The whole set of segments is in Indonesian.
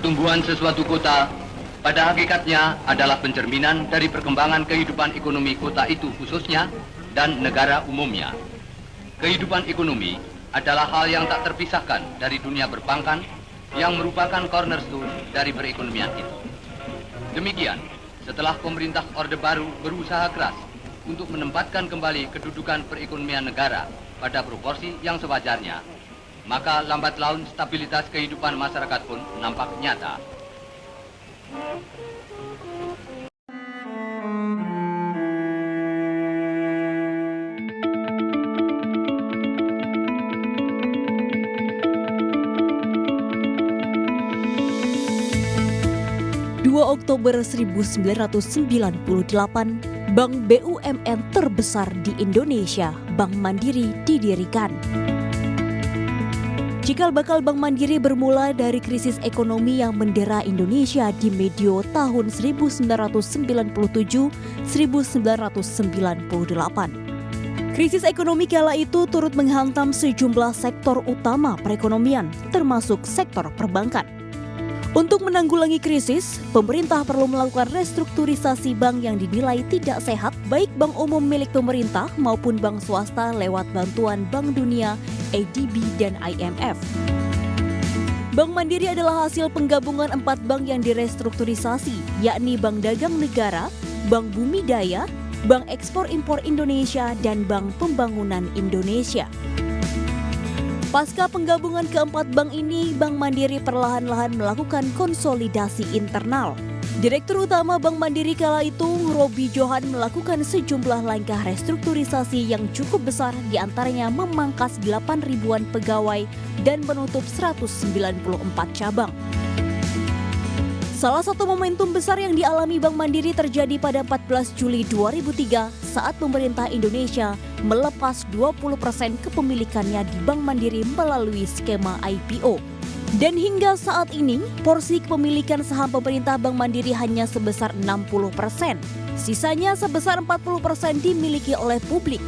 Pertumbuhan sesuatu kota pada hakikatnya adalah pencerminan dari perkembangan kehidupan ekonomi kota itu khususnya dan negara umumnya. Kehidupan ekonomi adalah hal yang tak terpisahkan dari dunia perbankan yang merupakan cornerstone dari perekonomian itu. Demikian, setelah pemerintah Orde Baru berusaha keras untuk menempatkan kembali kedudukan perekonomian negara pada proporsi yang sewajarnya, maka lambat laun stabilitas kehidupan masyarakat pun nampak nyata. 2 Oktober 1998, Bank BUMN terbesar di Indonesia, Bank Mandiri, didirikan. Cikal bakal Bank Mandiri bermula dari krisis ekonomi yang mendera Indonesia di medio tahun 1997-1998. Krisis ekonomi kala itu turut menghantam sejumlah sektor utama perekonomian, termasuk sektor perbankan. Untuk menanggulangi krisis, pemerintah perlu melakukan restrukturisasi bank yang dinilai tidak sehat, baik bank umum milik pemerintah maupun bank swasta lewat bantuan Bank Dunia, ADB, dan IMF. Bank Mandiri adalah hasil penggabungan 4 bank yang direstrukturisasi, yakni Bank Dagang Negara, Bank Bumi Daya, Bank Ekspor Impor Indonesia, dan Bank Pembangunan Indonesia. Pasca penggabungan keempat bank ini, Bank Mandiri perlahan-lahan melakukan konsolidasi internal. Direktur Utama Bank Mandiri kala itu, Robi Johan, melakukan sejumlah langkah restrukturisasi yang cukup besar, diantaranya memangkas 8 ribuan pegawai dan menutup 194 cabang. Salah satu momentum besar yang dialami Bank Mandiri terjadi pada 14 Juli 2003 saat pemerintah Indonesia melepas 20% kepemilikannya di Bank Mandiri melalui skema IPO. Dan hingga saat ini, porsi kepemilikan saham pemerintah Bank Mandiri hanya sebesar 60%. Sisanya sebesar 40% dimiliki oleh publik.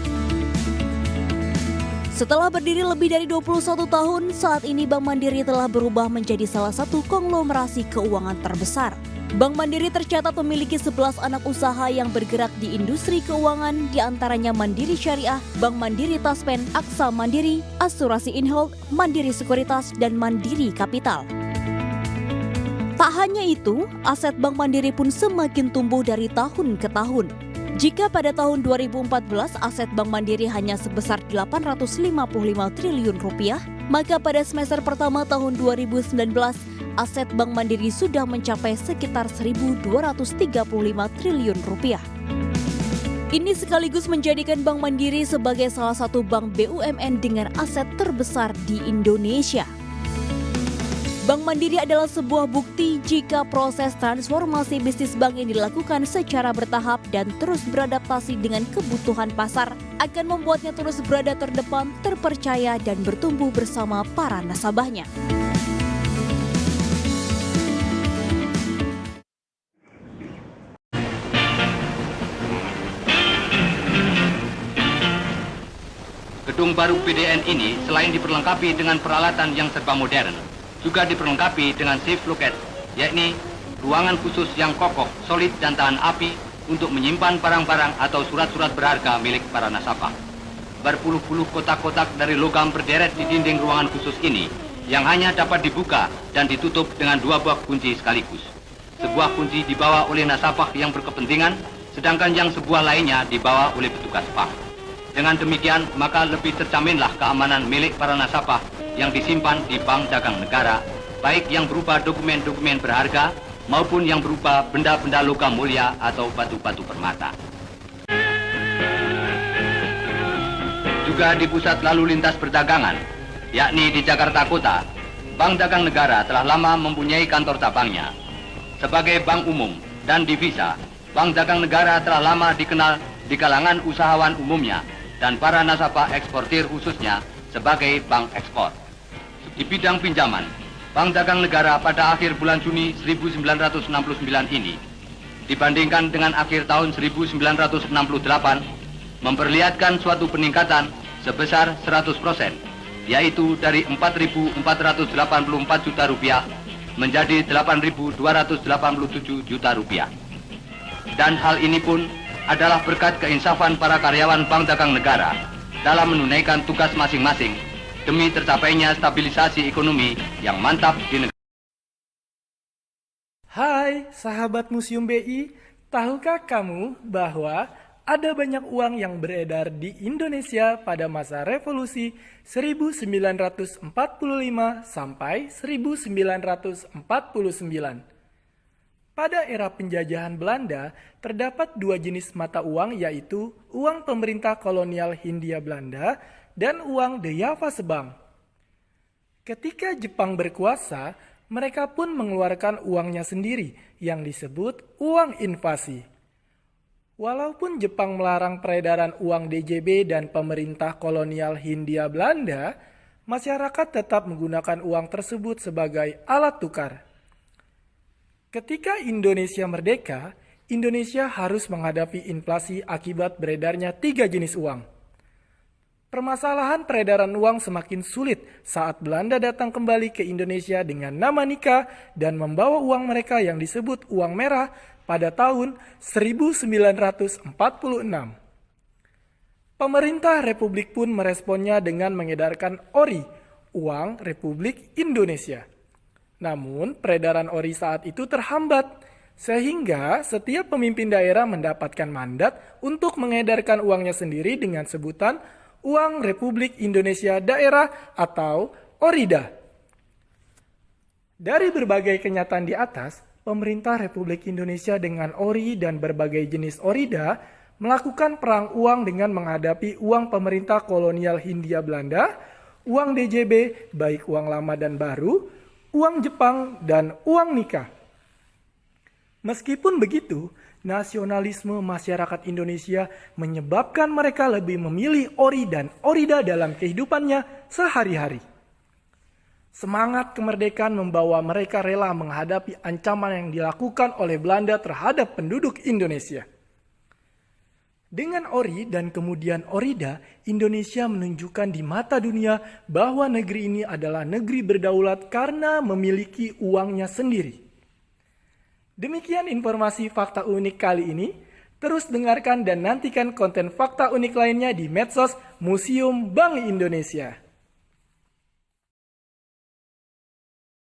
Setelah berdiri lebih dari 21 tahun, saat ini Bank Mandiri telah berubah menjadi salah satu konglomerasi keuangan terbesar. Bank Mandiri tercatat memiliki 11 anak usaha yang bergerak di industri keuangan, diantaranya Mandiri Syariah, Bank Mandiri Taspen, Aksa Mandiri, Asuransi Inhold, Mandiri Sekuritas, dan Mandiri Kapital. Tak hanya itu, aset Bank Mandiri pun semakin tumbuh dari tahun ke tahun. Jika pada tahun 2014 aset Bank Mandiri hanya sebesar 855 triliun rupiah, maka pada semester pertama tahun 2019, aset Bank Mandiri sudah mencapai sekitar 1.235 triliun rupiah. Ini sekaligus menjadikan Bank Mandiri sebagai salah satu bank BUMN dengan aset terbesar di Indonesia. Bank Mandiri adalah sebuah bukti jika proses transformasi bisnis bank yang dilakukan secara bertahap dan terus beradaptasi dengan kebutuhan pasar akan membuatnya terus berada terdepan, terpercaya, dan bertumbuh bersama para nasabahnya. Gedung baru BDN ini selain diperlengkapi dengan peralatan yang serba modern, juga diperlengkapi dengan safe locket, yakni ruangan khusus yang kokoh, solid, dan tahan api untuk menyimpan barang-barang atau surat-surat berharga milik para nasabah. Berpuluh-puluh kotak-kotak dari logam berderet di dinding ruangan khusus ini yang hanya dapat dibuka dan ditutup dengan 2 buah kunci sekaligus. Sebuah kunci dibawa oleh nasabah yang berkepentingan, sedangkan yang sebuah lainnya dibawa oleh petugas bank. Dengan demikian, maka lebih terjaminlah keamanan milik para nasabah yang disimpan di Bank Dagang Negara, baik yang berupa dokumen-dokumen berharga maupun yang berupa benda-benda logam mulia atau batu-batu permata. Juga di pusat lalu lintas perdagangan, yakni di Jakarta Kota, Bank Dagang Negara telah lama mempunyai kantor cabangnya. Sebagai bank umum dan divisa, Bank Dagang Negara telah lama dikenal di kalangan usahawan umumnya dan para nasabah eksportir khususnya sebagai bank ekspor. Di bidang pinjaman, Bank Dagang Negara pada akhir bulan Juni 1969 ini, dibandingkan dengan akhir tahun 1968, memperlihatkan suatu peningkatan sebesar 100%, yaitu dari 4.484 juta rupiah menjadi 8.287 juta rupiah. Dan hal ini pun adalah berkat keinsafan para karyawan Bank Dagang Negara dalam menunaikan tugas masing-masing demi tercapainya stabilisasi ekonomi yang mantap di negara. Hai sahabat Museum BI, tahukah kamu bahwa ada banyak uang yang beredar di Indonesia pada masa revolusi 1945 sampai 1949. Pada era penjajahan Belanda, terdapat dua jenis mata uang yaitu uang pemerintah kolonial Hindia Belanda dan uang de Java Sebang. Ketika Jepang berkuasa, mereka pun mengeluarkan uangnya sendiri yang disebut uang invasi. Walaupun Jepang melarang peredaran uang DJB dan pemerintah kolonial Hindia Belanda, masyarakat tetap menggunakan uang tersebut sebagai alat tukar. Ketika Indonesia merdeka, Indonesia harus menghadapi inflasi akibat beredarnya tiga jenis uang. Permasalahan peredaran uang semakin sulit saat Belanda datang kembali ke Indonesia dengan nama nikah dan membawa uang mereka yang disebut uang merah pada tahun 1946. Pemerintah Republik pun meresponnya dengan mengedarkan ORI, Uang Republik Indonesia. Namun, peredaran ORI saat itu terhambat, sehingga setiap pemimpin daerah mendapatkan mandat untuk mengedarkan uangnya sendiri dengan sebutan Uang Republik Indonesia Daerah atau ORIDA. Dari berbagai kenyataan di atas, pemerintah Republik Indonesia dengan ORI dan berbagai jenis ORIDA melakukan perang uang dengan menghadapi uang pemerintah kolonial Hindia Belanda, uang DJB baik uang lama dan baru, uang Jepang, dan uang nikah. Meskipun begitu, nasionalisme masyarakat Indonesia menyebabkan mereka lebih memilih ORI dan ORIDA dalam kehidupannya sehari-hari. Semangat kemerdekaan membawa mereka rela menghadapi ancaman yang dilakukan oleh Belanda terhadap penduduk Indonesia. Dengan ORI dan kemudian ORIDA, Indonesia menunjukkan di mata dunia bahwa negeri ini adalah negeri berdaulat karena memiliki uangnya sendiri. Demikian informasi fakta unik kali ini. Terus dengarkan dan nantikan konten fakta unik lainnya di medsos Museum Bank Indonesia.